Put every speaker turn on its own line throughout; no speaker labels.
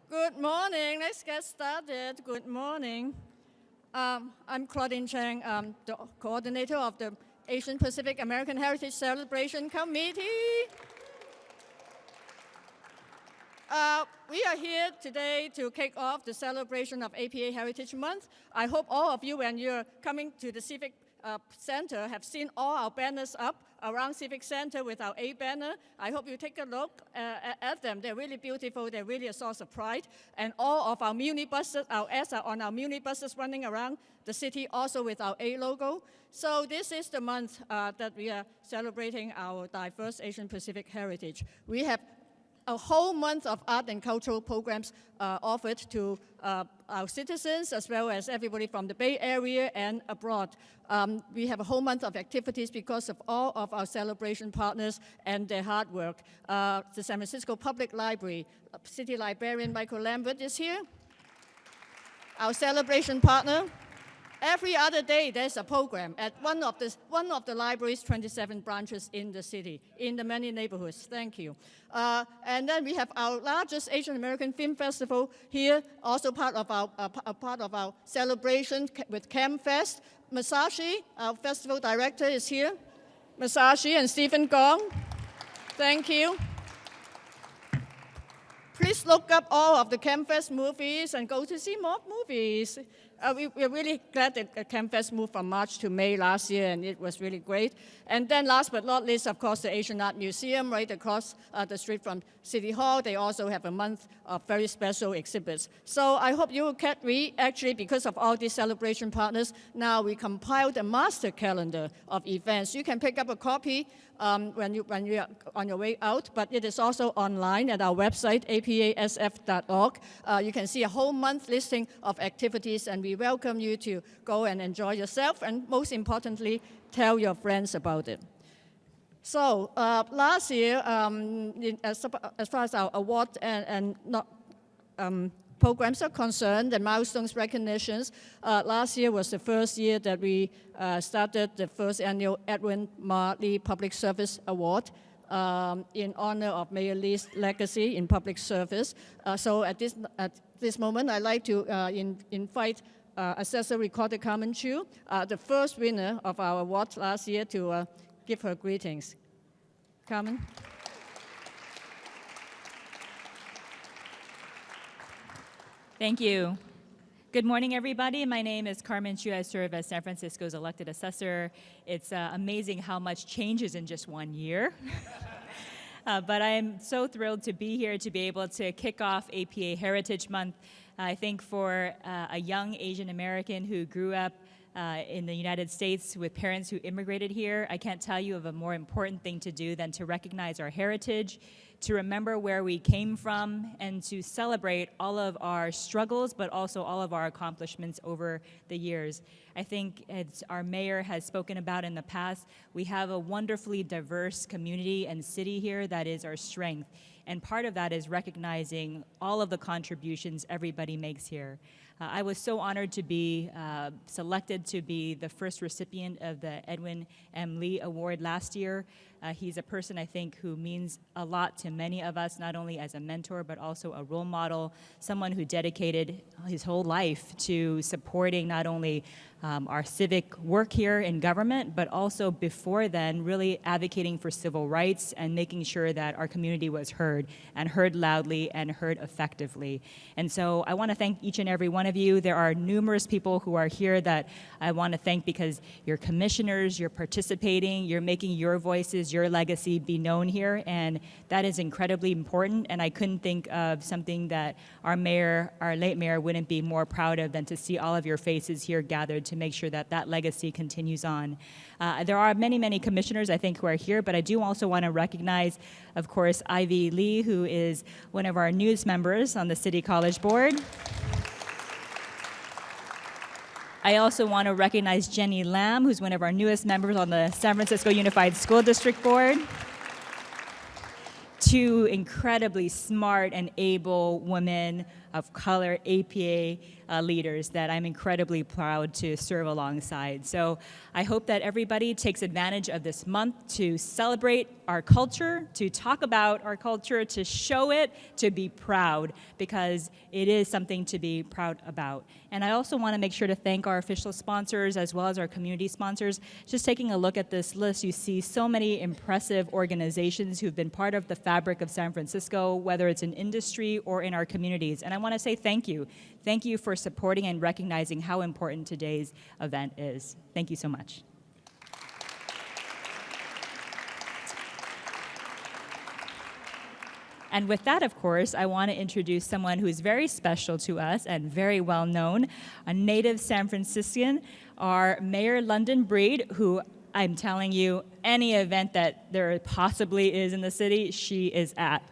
Good morning. Let's get started. Good morning. I'm Claudine Chang, the coordinator of the Asian Pacific American Heritage Celebration Committee. We are here today to kick off the celebration of APA Heritage Month. I hope all of you, when you're coming to the Civic Center, have seen all our banners up around Civic Center with our A banner. I hope you take a look at them. They're really beautiful. They're really a source of pride. And all of our muni buses, our ads are on our muni buses running around the city, also with our A logo. So this is the month that we are celebrating our diverse Asian Pacific heritage. We have a whole month of art and cultural programs offered to our citizens, as well as everybody from the Bay Area and abroad. We have a whole month of activities because of all of our celebration partners and their hard work. The San Francisco Public Library, City Librarian Michael Lambert is here. Our celebration partner. Every other day, there's a program at one of the library's 27 branches in the city, in the many neighborhoods. Thank you. And then we have our largest Asian American Film Festival here, also part of our celebration with CamFest. Masashi, our festival director, is here. Masashi and Stephen Gong. Thank you. Please look up all of the CamFest movies and go to see more movies. We're really glad that CamFest moved from March to May last year, and it was really great. And then last but not least, of course, the Asian Art Museum right across the street from City Hall. They also have a month of very special exhibits. So I hope you will actually, because of all these celebration partners, now we compiled a master calendar of events. You can pick up a copy when you are on your way out, but it is also online at our website, apasf.org. You can see a whole month listing of activities, and we welcome you to go and enjoy yourself, and most importantly, tell your friends about it. So last year, as far as our award and programs are concerned, and milestones recognitions, last year was the first year that we started the first annual Edwin M Lee Public Service Award in honor of Mayor Lee's legacy in public service. So at this moment, I'd like to invite Assessor Recorder Carmen Chu, the first winner of our award last year, to give her greetings. Carmen.
Thank you. Good morning, everybody. My name is Carmen Chu. I serve as San Francisco's elected assessor. It's amazing how much changes in just 1 year. But I'm so thrilled to be here to be able to kick off APA Heritage Month. I think for a young Asian American who grew up in the United States with parents who immigrated here, I can't tell you of a more important thing to do than to recognize our heritage, to remember where we came from, and to celebrate all of our struggles, but also all of our accomplishments over the years. I think, as our mayor has spoken about in the past, we have a wonderfully diverse community and city here that is our strength. And part of that is recognizing all of the contributions everybody makes here. I was so honored to be selected to be the first recipient of the Edwin M Lee Award last year. He's a person, I think, who means a lot to many of us, not only as a mentor, but also a role model, someone who dedicated his whole life to supporting not only our civic work here in government, but also before then, really advocating for civil rights and making sure that our community was heard, and heard loudly and heard effectively. And so I want to thank each and every one of you. There are numerous people who are here that I want to thank because you're commissioners, you're participating, you're making your voices, your legacy be known here, and that is incredibly important. And I couldn't think of something that our mayor, our late mayor, wouldn't be more proud of than to see all of your faces here gathered to make sure that that legacy continues on. There are many, many commissioners, I think, who are here, but I do also want to recognize, of course, Ivy Lee, who is one of our newest members on the City College Board. I also want to recognize Jenny Lam, who's one of our newest members on the San Francisco Unified School District Board. Two incredibly smart and able women of color APA leaders that I'm incredibly proud to serve alongside. So I hope that everybody takes advantage of this month to celebrate our culture, to talk about our culture, to show it, to be proud, because it is something to be proud about. And I also want to make sure to thank our official sponsors as well as our community sponsors. Just taking a look at this list, you see so many impressive organizations who've been part of the fabric of San Francisco, whether it's in industry or in our communities. And I want to say thank you. Thank you for supporting and recognizing how important today's event is. Thank you so much. And with that, of course, I want to introduce someone who's very special to us and very well known, a native San Franciscan, our Mayor London Breed, who I'm telling you, any event that there possibly is in the city, she is at.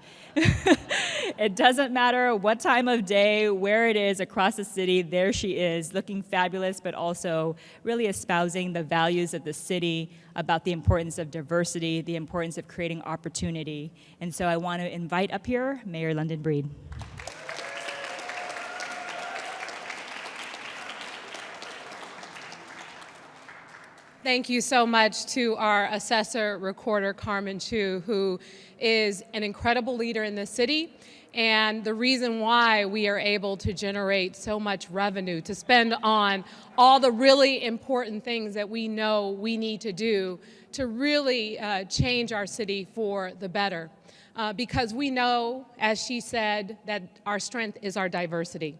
It doesn't matter what time of day, where it is across the city, there she is, looking fabulous, but also really espousing the values of the city about the importance of diversity, the importance of creating opportunity. And so I want to invite up here Mayor London Breed.
Thank you so much to our assessor recorder, Carmen Chu, who is an incredible leader in the city, and the reason why we are able to generate so much revenue to spend on all the really important things that we know we need to do to really change our city for the better. Because we know, as she said, that our strength is our diversity.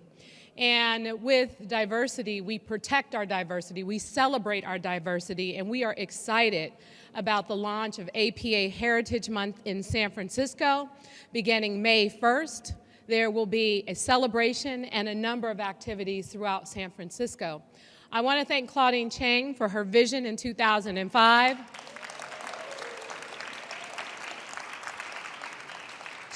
And with diversity, we protect our diversity, we celebrate our diversity, and we are excited about the launch of APA Heritage Month in San Francisco. Beginning May 1st, there will be a celebration and a number of activities throughout San Francisco. I want to thank Chang for her vision in 2005.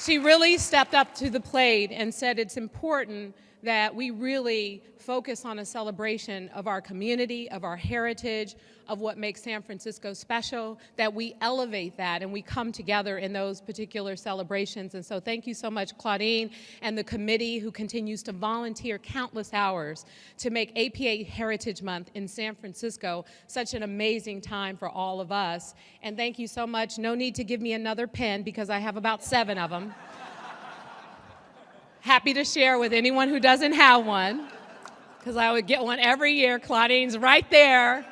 She really stepped up to the plate and said it's important that we really focus on a celebration of our community, of our heritage, of what makes San Francisco special, that we elevate that and we come together in those particular celebrations. And so thank you so much, Claudine, and the committee who continues to volunteer countless hours to make APA Heritage Month in San Francisco such an amazing time for all of us. And thank you so much. No need to give me another pen because I have about 7 of them. Happy to share with anyone who doesn't have one, because I would get one every year. Claudine's right there.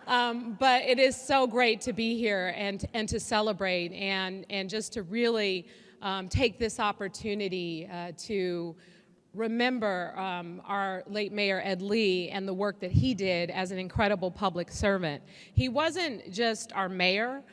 But it is so great to be here and to celebrate and just to really take this opportunity to remember our late Mayor Ed Lee and the work that he did as an incredible public servant. He wasn't just our mayor.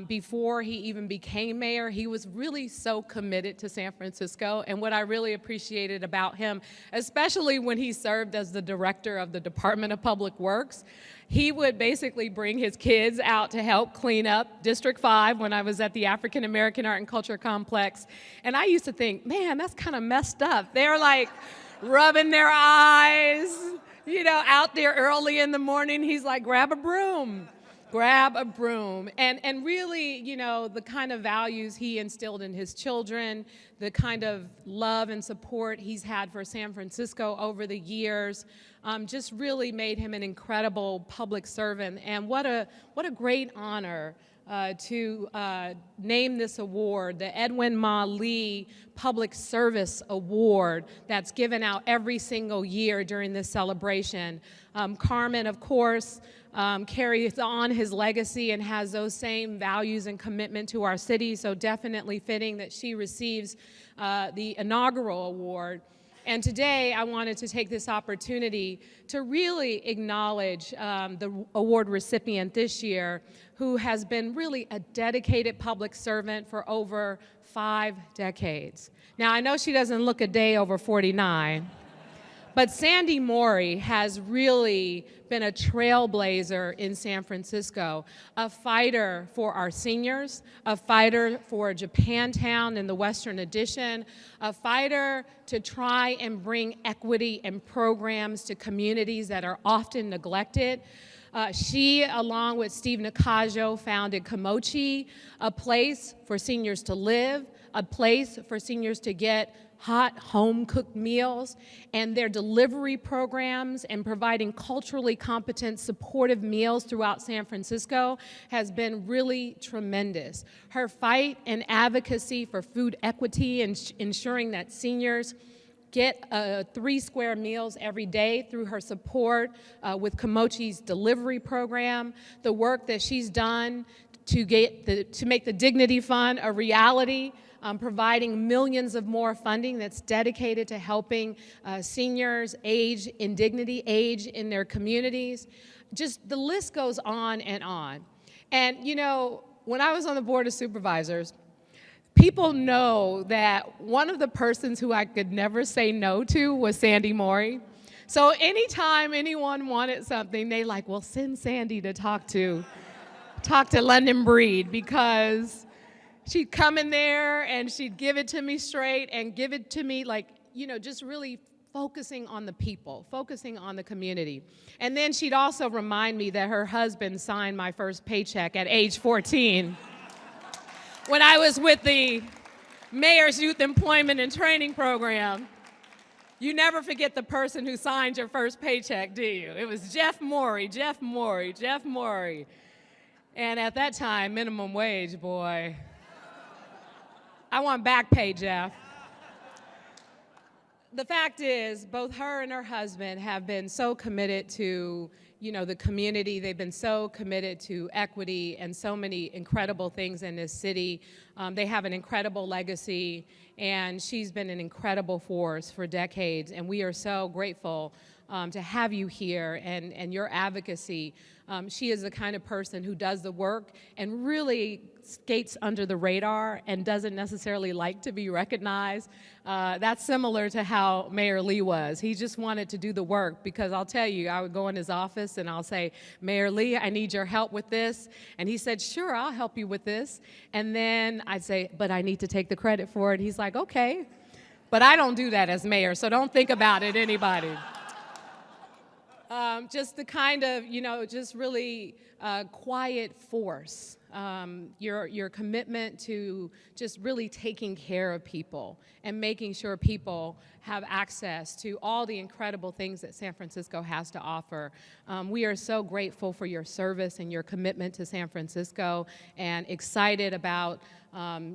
Before he even became mayor, he was really so committed to San Francisco. And what I really appreciated about him, especially when he served as the director of the Department of Public Works, he would basically bring his kids out to help clean up District 5 when I was at the African American Art and Culture Complex. And I used to think, man, that's kind of messed up. They're like rubbing their eyes, you know, out there early in the morning. He's like, grab a broom. Grab a broom. And really, you know, the kind of values he instilled in his children, the kind of love and support he's had for San Francisco over the years, just really made him an incredible public servant. And what a great honor to name this award, the Edwin M Lee Public Service Award, that's given out every single year during this celebration. Carmen, of course, carries on his legacy and has those same values and commitment to our city, so definitely fitting that she receives the inaugural award. And today I wanted to take this opportunity to really acknowledge the award recipient this year, who has been really a dedicated public servant for over 5 decades. Now, I know she doesn't look a day over 49, but Sandy Moly has really been a trailblazer in San Francisco, a fighter for our seniors, a fighter for Japantown in the Western Addition, a fighter to try and bring equity and programs to communities that are often neglected, She, along with Steve Nakajo, founded Komochi, a place for seniors to live, a place for seniors to get hot, home-cooked meals, and their delivery programs and providing culturally competent, supportive meals throughout San Francisco has been really tremendous. Her fight and advocacy for food equity and ensuring that seniors get 3 square meals every day through her support with Komochi's delivery program, the work that she's done to make the Dignity Fund a reality, providing millions of more funding that's dedicated to helping seniors age in dignity, age in their communities. Just the list goes on and on. And you know, when I was on the Board of Supervisors, people know that one of the persons who I could never say no to was Sandy Mory. So anytime anyone wanted something, they like, well, send Sandy to talk to London Breed, because she'd come in there and she'd give it to me straight and give it to me like, you know, just really focusing on the people, focusing on the community. And then she'd also remind me that her husband signed my first paycheck at age 14 when I was with the Mayor's Youth Employment and Training Program. You never forget the person who signed your first paycheck, do you? It was Jeff Mory. And at that time, minimum wage, boy. I want back pay, Jeff. The fact is, both her and her husband have been so committed to, you know, the community. They've been so committed to equity and so many incredible things in this city. They have an incredible legacy, and she's been an incredible force for decades, and we are so grateful to have you here and your advocacy. She is the kind of person who does the work and really skates under the radar and doesn't necessarily like to be recognized. That's similar to how Mayor Lee was. He just wanted to do the work, because I'll tell you, I would go in his office and I'll say, Mayor Lee, I need your help with this. And he said, sure, I'll help you with this. And then I'd say, but I need to take the credit for it. He's like, okay. But I don't do that as mayor, so don't think about it, anybody. Just the kind of, you know, just really quiet force. Your commitment to just really taking care of people and making sure people have access to all the incredible things that San Francisco has to offer. We are so grateful for your service and your commitment to San Francisco, and excited about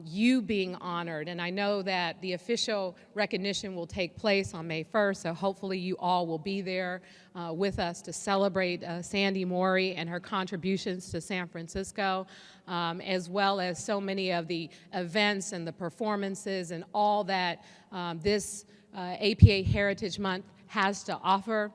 you being honored. And I know that the official recognition will take place on May 1st, so hopefully you all will be there with us to celebrate Sandy Mory and her contributions to San Francisco, as well as so many of the events and the performances and all that this APA Heritage Month has to offer.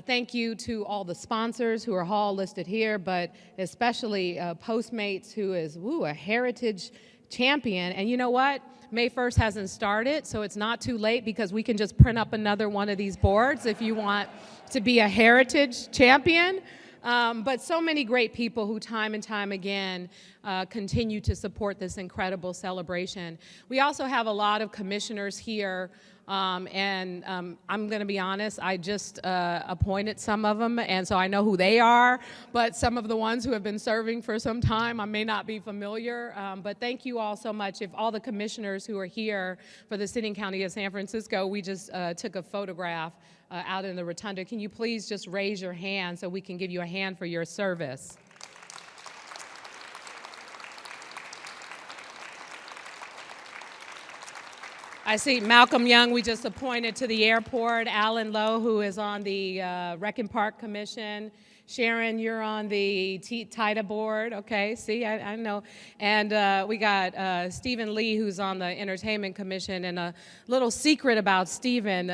Thank you to all the sponsors who are all listed here, but especially Postmates, who is a heritage champion. And you know what? May 1st hasn't started, so it's not too late, because we can just print up another one of these boards if you want to be a heritage champion. But so many great people who time and time again continue to support this incredible celebration. We also have a lot of commissioners here, and I'm going to be honest, I just appointed some of them, and so I know who they are, but some of the ones who have been serving for some time, I may not be familiar, but thank you all so much. If all the commissioners who are here for the City and County of San Francisco, we just took a photograph out in the rotunda. Can you please just raise your hand so we can give you a hand for your service? I see Malcolm Young, we just appointed to the airport. Alan Lowe, who is on the Rec and Park Commission. Sharon, you're on the TITA board. Okay, see, I know. And we got Stephen Lee, who's on the Entertainment Commission. And a little secret about Stephen.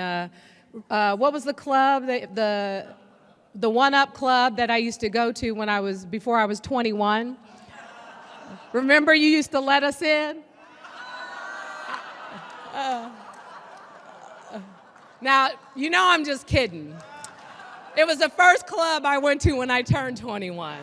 What was the club, the One-Up Club that I used to go to when before I was 21? Remember you used to let us in? Now, you know I'm just kidding. It was the first club I went to when I turned 21.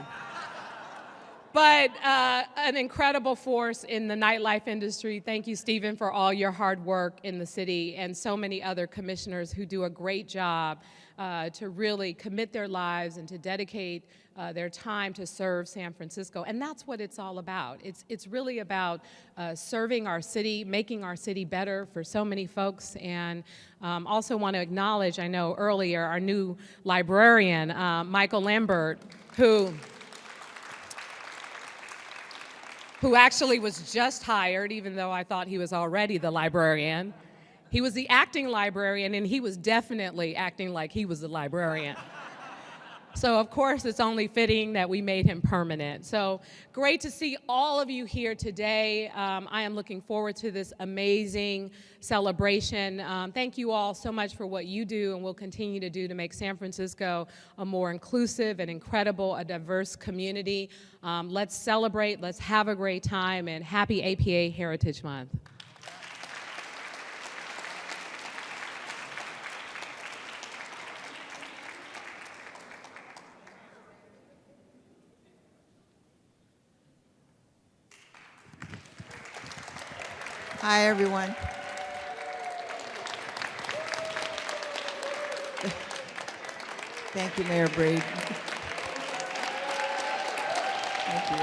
But an incredible force in the nightlife industry. Thank you, Stephen, for all your hard work in the city, and so many other commissioners who do a great job to really commit their lives and to dedicate their time to serve San Francisco. And that's what it's all about. It's really about serving our city, making our city better for so many folks. And also want to acknowledge, I know earlier, our new librarian, Michael Lambert, who actually was just hired, even though I thought he was already the librarian. He was the acting librarian, and he was definitely acting like he was the librarian. So of course, it's only fitting that we made him permanent. So great to see all of you here today. I am looking forward to this amazing celebration. Thank you all so much for what you do and will continue to do to make San Francisco a more inclusive and incredible, a diverse community. Let's celebrate, let's have a great time, and happy APA Heritage Month.
Hi, everyone. Thank you, Mayor Breed. Thank you.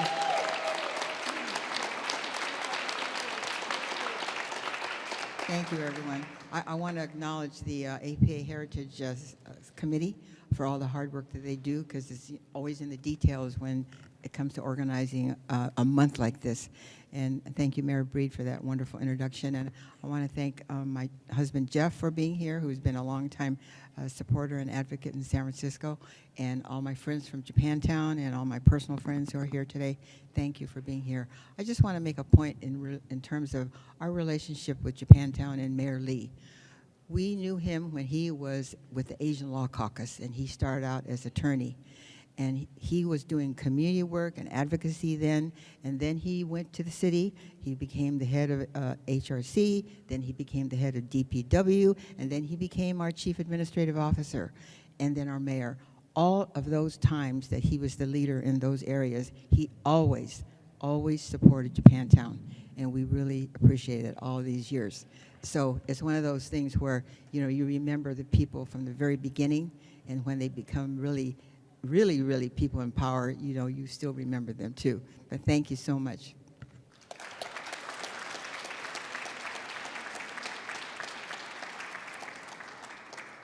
Thank you, everyone. I want to acknowledge the APA Heritage Committee for all the hard work that they do, because it's always in the details when it comes to organizing a month like this. And thank you, Mayor Breed, for that wonderful introduction. And I want to thank my husband, Jeff, for being here, who's been a long-time supporter and advocate in San Francisco, and all my friends from Japantown and all my personal friends who are here today. Thank you for being here. I just want to make a point in terms of our relationship with Japantown and Mayor Lee. We knew him when he was with the Asian Law Caucus, and he started out as attorney. And he was doing community work and advocacy then, and then he went to the city. He became the head of HRC, then he became the head of DPW, and then he became our chief administrative officer, and then our mayor. All of those times that he was the leader in those areas, he always supported Japantown, and we really appreciate it all these years. So it's one of those things where, you know, you remember the people from the very beginning, and when they become really people in power, you know, you still remember them too. But thank you so much.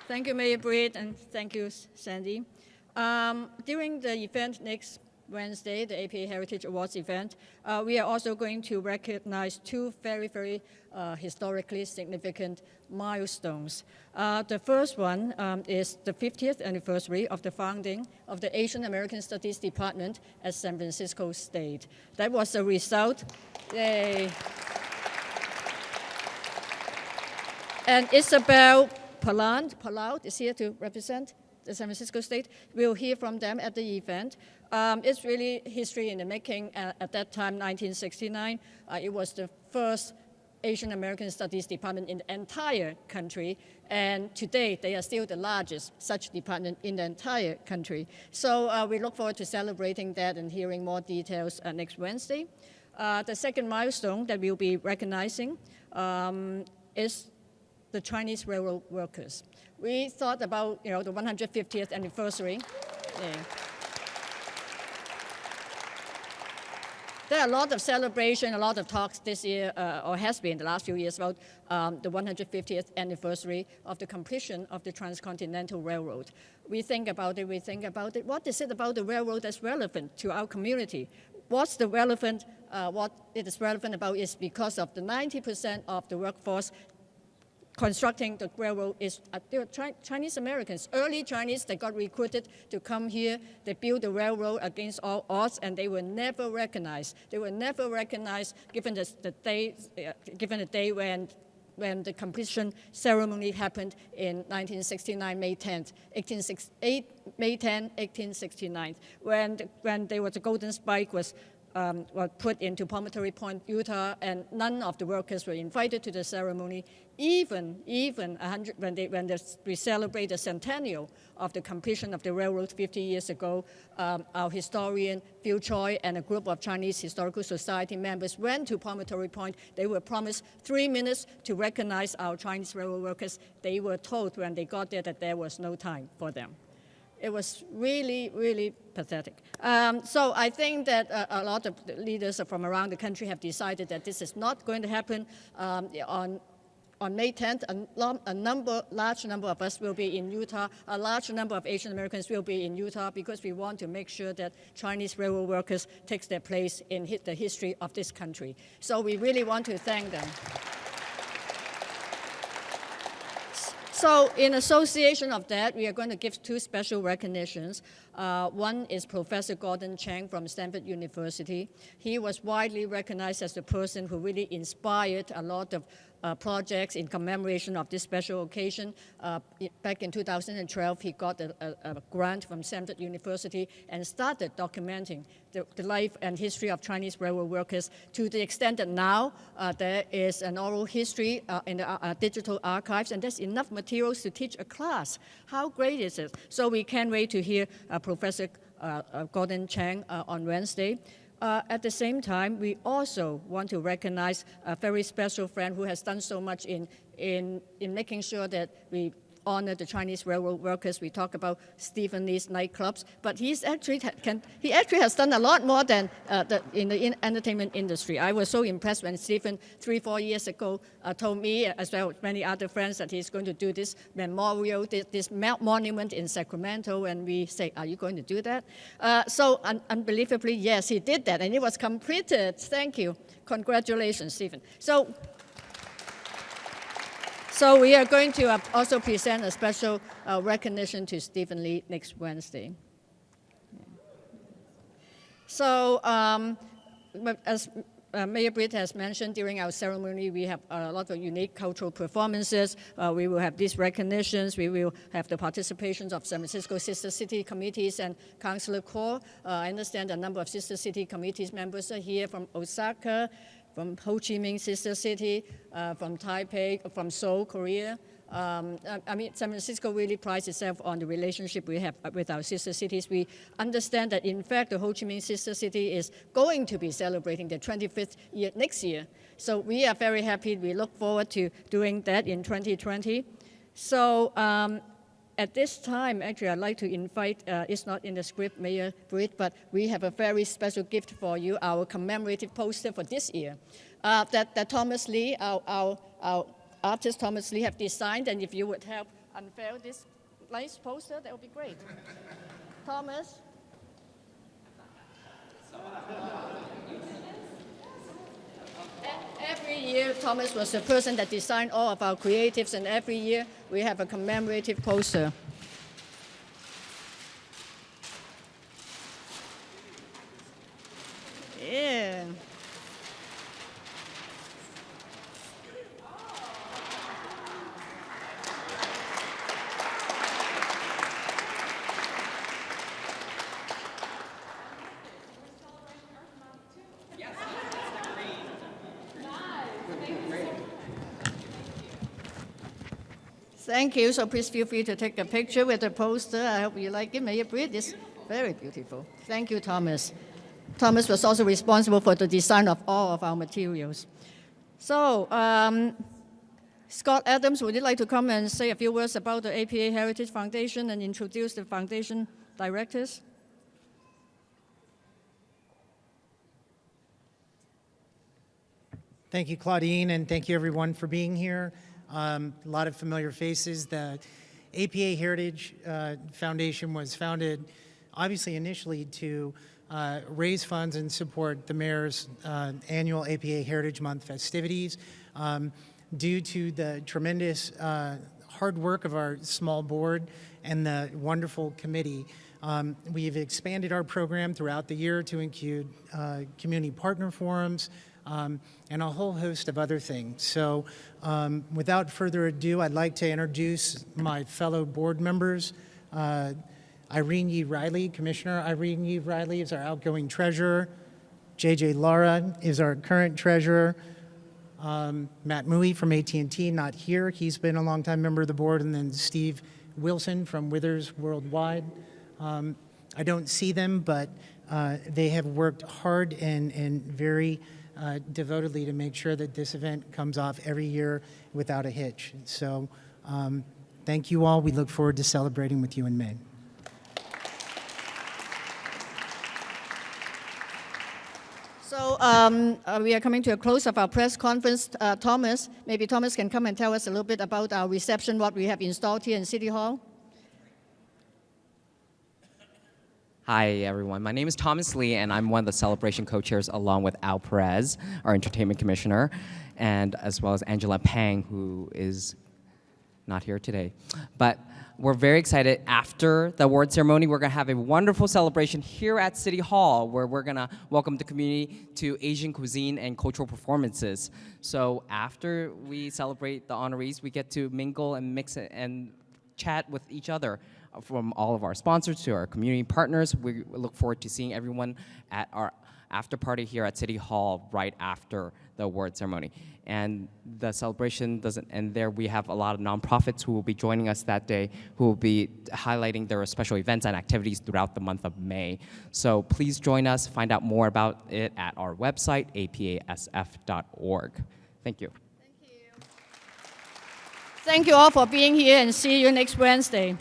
Thank you, Mayor Breed, and thank you, Sandy. During the event next Wednesday, the APA Heritage Awards event, we are also going to recognize two very historically significant milestones. The first one is the 50th anniversary of the founding of the Asian American Studies Department at San Francisco State. That was a result. Yay. And Isabel Palau is here to represent the San Francisco State. We'll hear from them at the event. It's really history in the making. At that time, 1969, it was the first Asian American Studies department in the entire country, and today they are still the largest such department in the entire country. So we look forward to celebrating that and hearing more details next Wednesday. The second milestone that we'll be recognizing is the Chinese railroad workers. We thought about, you know, the 150th anniversary. Yeah. There are a lot of celebration, a lot of talks this year, or has been the last few years, about the 150th anniversary of the completion of the Transcontinental Railroad. We think about it. What is it about the railroad that's relevant to our community? What's the relevant, what it is relevant about is because of the 90% of the workforce constructing the railroad is they were Chinese Americans, early Chinese that got recruited to come here. They built the railroad against all odds, and they were never recognized. They were never recognized given the day when the completion ceremony happened in 1969, May 10, 1869, when the golden spike was were put into Promontory Point, Utah, and none of the workers were invited to the ceremony, even when we celebrate the centennial of the completion of the railroad 50 years ago. Our historian, Phil Choi, and a group of Chinese Historical Society members went to Promontory Point. They were promised 3 minutes to recognize our Chinese railroad workers. They were told when they got there that there was no time for them. It was really, really pathetic. So I think that a lot of leaders from around the country have decided that this is not going to happen. On May 10th, large number of us will be in Utah. A large number of Asian Americans will be in Utah because we want to make sure that Chinese railroad workers take their place in the history of this country. So we really want to thank them. So in association of that, we are going to give 2 special recognitions. One is Professor Gordon Chang from Stanford University. He was widely recognized as the person who really inspired a lot of projects in commemoration of this special occasion. Back in 2012, he got a grant from Stanford University and started documenting the life and history of Chinese railroad workers to the extent that now there is an oral history in the digital archives, and there's enough materials to teach a class. How great is it? So we can't wait to hear Professor Gordon Chang on Wednesday. At the same time, we also want to recognize a very special friend who has done so much in making sure that we honor the Chinese railroad workers. We talk about Stephen Lee's nightclubs, but he actually has done a lot more than in the entertainment industry. I was so impressed when Stephen 3-4 years ago told me, as well as many other friends, that he's going to do this memorial, this monument in Sacramento, and we say, are you going to do that? So unbelievably, yes, he did that, and it was completed. Thank you. Congratulations, Stephen. So we are going to also present a special recognition to Stephen Lee next Wednesday. So as Mayor Britt has mentioned, during our ceremony, we have a lot of unique cultural performances. We will have these recognitions. We will have the participations of San Francisco Sister City committees and Councilor Corps. I understand a number of Sister City committees members are here from Osaka, from Ho Chi Minh Sister City, from Taipei, from Seoul, Korea. I mean, San Francisco really prides itself on the relationship we have with our sister cities. We understand that, in fact, the Ho Chi Minh Sister City is going to be celebrating their 25th year next year. So we are very happy. We look forward to doing that in 2020. So at this time, actually, I'd like to invite, it's not in the script, Mayor Britt, but we have a very special gift for you, our commemorative poster for this year, that Thomas Lee, our artist Thomas Lee, have designed, and if you would help unveil this nice poster, that would be great. Thomas? Every year, Thomas was the person that designed all of our creatives, and every year we have a commemorative poster. Yeah. Thank you. So please feel free to take a picture with the poster. I hope you like it. Mayor Britt, it's very beautiful. Thank you, Thomas. Thomas was also responsible for the design of all of our materials. So, Scott Adams, would you like to come and say a few words about the APA Heritage Foundation and introduce the foundation directors?
Thank you, Claudine, and thank you, everyone, for being here. A lot of familiar faces. The APA Heritage Foundation was founded, obviously, initially to raise funds and support the mayor's annual APA Heritage Month festivities. Due to the tremendous hard work of our small board and the wonderful committee, we've expanded our program throughout the year to include community partner forums, and a whole host of other things. So without further ado, I'd like to introduce my fellow board members. Irene Yee Riley, Commissioner Irene Yee Riley is our outgoing treasurer. JJ Lara is our current treasurer. Matt Moly from AT&T, not here. He's been a longtime member of the board. And then Steve Wilson from Withers Worldwide. I don't see them, but they have worked hard and very devotedly to make sure that this event comes off every year without a hitch. So thank you all. We look forward to celebrating with you in May.
So we are coming to a close of our press conference. Thomas, maybe Thomas can come and tell us a little bit about our reception, what we have installed here in City Hall.
Hi, everyone. My name is Thomas Lee, and I'm one of the celebration co-chairs along with Al Perez, our entertainment commissioner, and as well as Angela Pang, who is not here today. But we're very excited. After the award ceremony, we're going to have a wonderful celebration here at City Hall, where we're going to welcome the community to Asian cuisine and cultural performances. So after we celebrate the honorees, we get to mingle and mix and chat with each other. From all of our sponsors to our community partners, we look forward to seeing everyone at our after party here at City Hall right after the award ceremony. And the celebration doesn't end there. We have a lot of nonprofits who will be joining us that day, who will be highlighting their special events and activities throughout the month of May. So please join us, find out more about it at our website, apasf.org. Thank you.
Thank you all for being here, and see you next Wednesday.